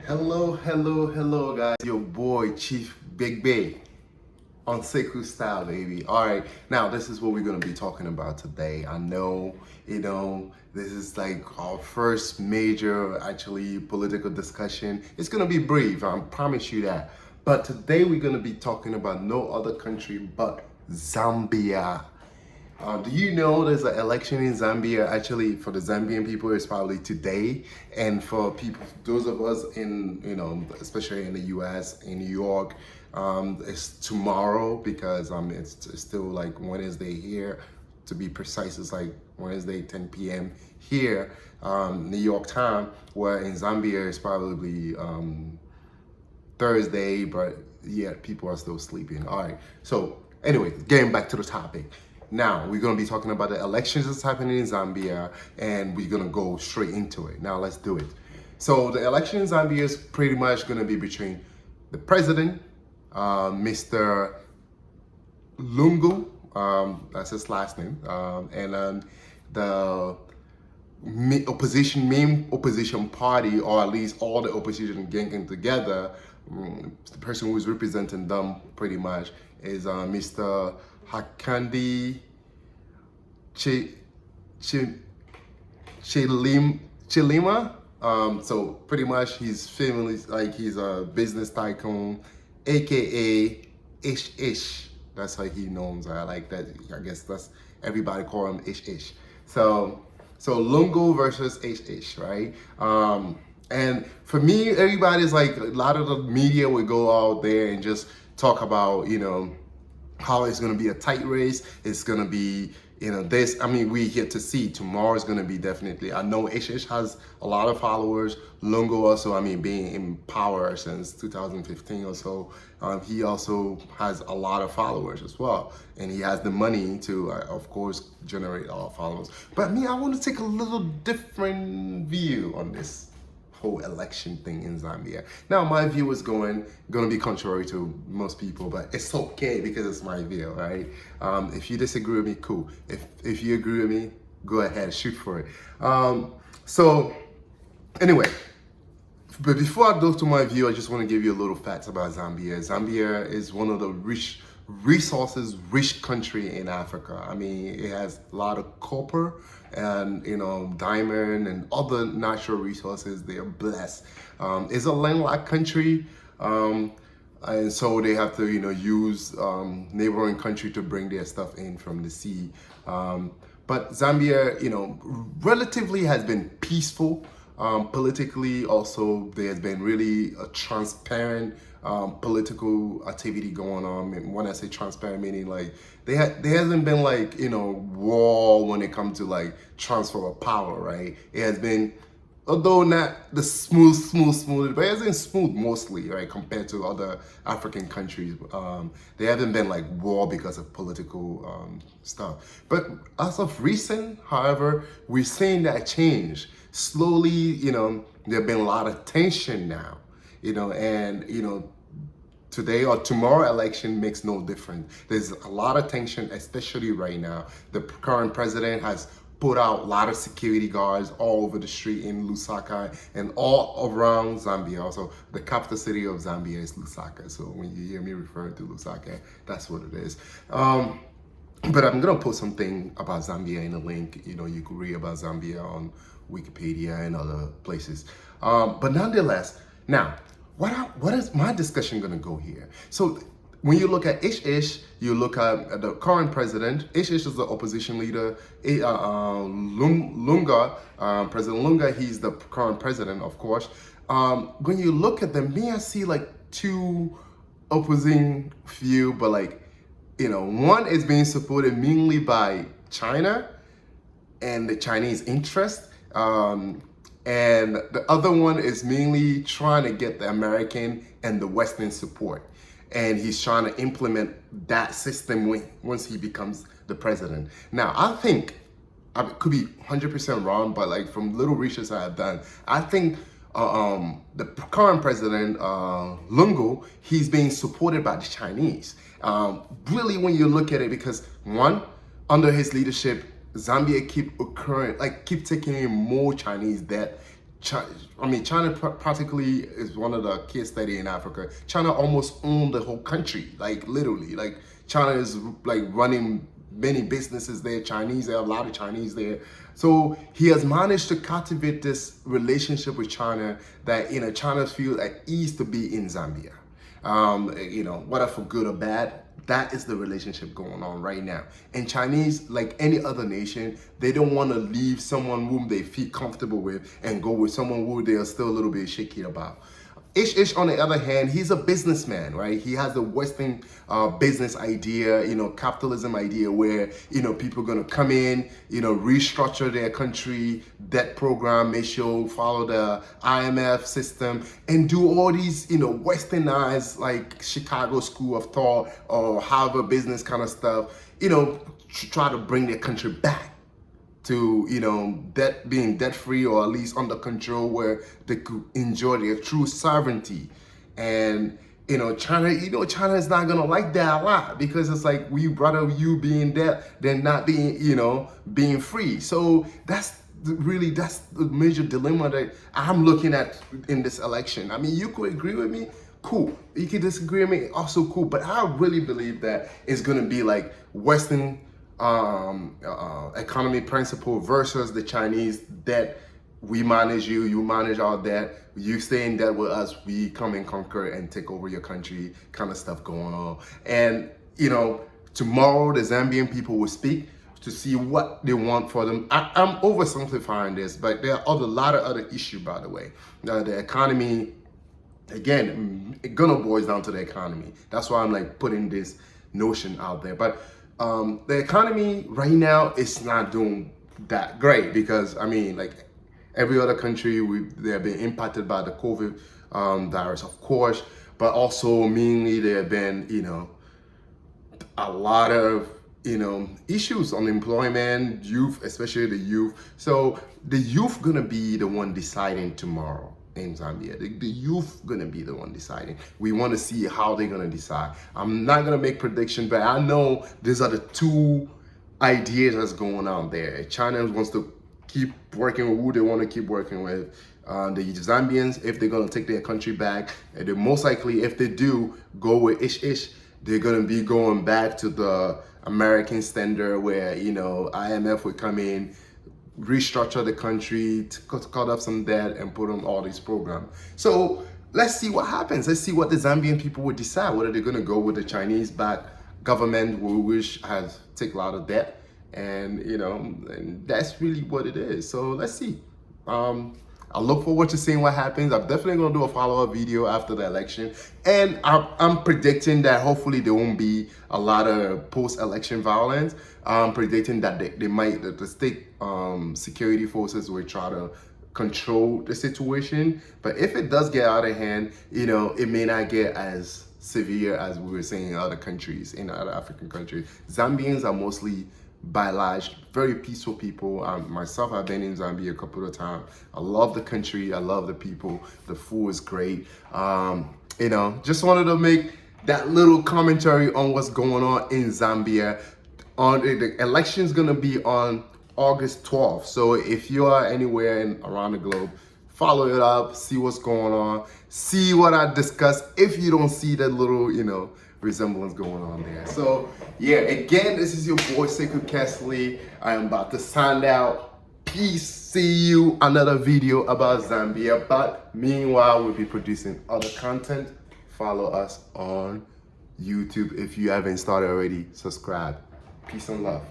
Hello, guys. Your boy, Chief Big Bay on Sekou Style, baby. All right, now this is what we're gonna be talking about today. I know, this is like our first major, actually, political discussion. It's gonna be brief, I promise you that. But today we're gonna be talking about no other country but Zambia. Do you know there's an election in Zambia? Actually, for the Zambian people, it's probably today, and for people, those of us in, especially in the U.S., in New York, it's tomorrow because it's still like Wednesday here. To be precise, it's like Wednesday 10 p.m. here, New York time. Where in Zambia it's probably Thursday, but yeah, people are still sleeping. All right. So anyway, getting back to the topic. Now, we're going to be talking about the elections that's happening in Zambia, and we're going to go straight into it. Now, let's do it. So, the election in Zambia is pretty much going to be between the president, Mr. Lungu, that's his last name, and then the main opposition party, or at least all the opposition getting together. The person who is representing them pretty much is Mr. Hakainde Hichilema. So pretty much he's family, like he's a business tycoon, aka Ish. That's how he knows. I like that. I guess that's everybody call him Ish. So Lungu versus Ish, right? And for me, everybody's like, a lot of the media would go out there and just talk about, how it's going to be a tight race. It's going to be, this. I mean, we get to see tomorrow is going to be definitely. I know Ish has a lot of followers. Lungu also, I mean, being in power since 2015 or so, he also has a lot of followers as well. And he has the money to, of course, generate a lot of followers. But me, I want to take a little different view on this whole election thing in Zambia. Now, my view is going to be contrary to most people, but it's okay because it's my view, right? If you disagree with me, cool. If you agree with me, go ahead, shoot for it. So anyway, but before I go to my view, I just want to give you a little facts about Zambia. Zambia is one of the rich country in Africa. I mean, it has a lot of copper and diamond and other natural resources. They are blessed. It's a landlocked country, and so they have to use neighboring country to bring their stuff in from the sea. But Zambia, relatively has been peaceful. Politically, also, there's been really a transparent political activity going on. And when I say transparent, meaning like there hasn't been like war when it comes to like transfer of power, right? It has been, although not the smooth, but it has been smooth mostly, right, compared to other African countries. There haven't been like war because of political stuff. But as of recent, however, we're seeing that change. Slowly, there have been a lot of tension now, and today or tomorrow election makes no difference. There's a lot of tension, especially right now. The current president has put out a lot of security guards all over the street in Lusaka and all around Zambia. Also, the capital city of Zambia is Lusaka. So when you hear me refer to Lusaka, that's what it is. But I'm gonna post something about Zambia in a link. You can read about Zambia on Wikipedia and other places. But nonetheless, now, what is my discussion gonna go here? So when you look at Ish, you look at the current president. Ish is the opposition leader. Lunga, President Lunga, he's the current president, of course. When you look at them, I see like two opposing view, but like, one is being supported mainly by China and the Chinese interest. And the other one is mainly trying to get the American and the Western support. And he's trying to implement that system once he becomes the president. Now, I think, I could be 100% wrong, but like from little research I have done, I think the current president, Lungu, he's being supported by the Chinese. Really, when you look at it, because one, under his leadership, Zambia keep taking in more Chinese debt China practically is one of the case study in Africa. China almost owned the whole country, like literally. Like China is like running many businesses there. Chinese, there are a lot of Chinese there. So he has managed to cultivate this relationship with China that, you know, China feels at ease to be in Zambia. You know, whether for good or bad, that is the relationship going on right now. And Chinese, like any other nation, they don't want to leave someone whom they feel comfortable with and go with someone who they are still a little bit shaky about. Ish, on the other hand, he's a businessman, right? He has a Western business idea, you know, capitalism idea where, you know, people are going to come in, you know, restructure their country, debt program, make sure follow the IMF system and do all these, you know, westernized like Chicago School of Thought or Harvard business kind of stuff, you know, try to bring their country back to, you know, being debt free or at least under control where they could enjoy their true sovereignty. And China is not gonna like that a lot because it's like we rather you being debt than not being, being free. So that's the major dilemma that I'm looking at in this election. I mean, you could agree with me, cool. You could disagree with me, also cool. But I really believe that it's gonna be like Western economy principle versus the Chinese debt. We manage you, you manage our debt, you stay in debt with us, we come and conquer and take over your country kind of stuff going on. And tomorrow the Zambian people will speak to see what they want for them. I'm oversimplifying this, but there are a lot of other issues, by the way. The economy, again, it gonna boils down to the economy. That's why I'm like putting this notion out there. But the economy right now is not doing that great because, I mean, like every other country, they have been impacted by the COVID virus, of course, but also mainly there have been, a lot of, issues, unemployment, youth, especially the youth. So the youth gonna be the one deciding tomorrow in Zambia. The youth gonna be the one deciding. We want to see how they're gonna decide. I'm not gonna make predictions, but I know these are the two ideas that's going on there. China wants to keep working with who they want to keep working with. The Zambians, if they're gonna take their country back, and they most likely, if they do go with ish, they're gonna be going back to the American standard where IMF would come in, restructure the country, cut off some debt and put on all these programs. So let's see what happens. Let's see what the Zambian people would decide, whether they're gonna go with the Chinese-backed government which has take a lot of debt, and and that's really what it is. So let's see. I look forward to seeing what happens. I'm definitely gonna do a follow-up video after the election, and I'm predicting that hopefully there won't be a lot of post-election violence. I'm predicting that the state security forces will try to control the situation. But if it does get out of hand, it may not get as severe as we were saying in other countries, in other African countries. Zambians are mostly, by and large, very peaceful people. Myself, I've been in Zambia a couple of times. I love the country. I love the people. The food is great. Just wanted to make that little commentary on what's going on in Zambia. The election's gonna be on August 12th. So if you are anywhere around the globe, follow it up, see what's going on, see what I discussed. If you don't see that little, resemblance going on there. So yeah, again, this is your boy Sekou Kesley. I am about to sign out. Peace. See you another video about Zambia. But meanwhile, we'll be producing other content. Follow us on YouTube if you haven't started already. Subscribe. Peace and love.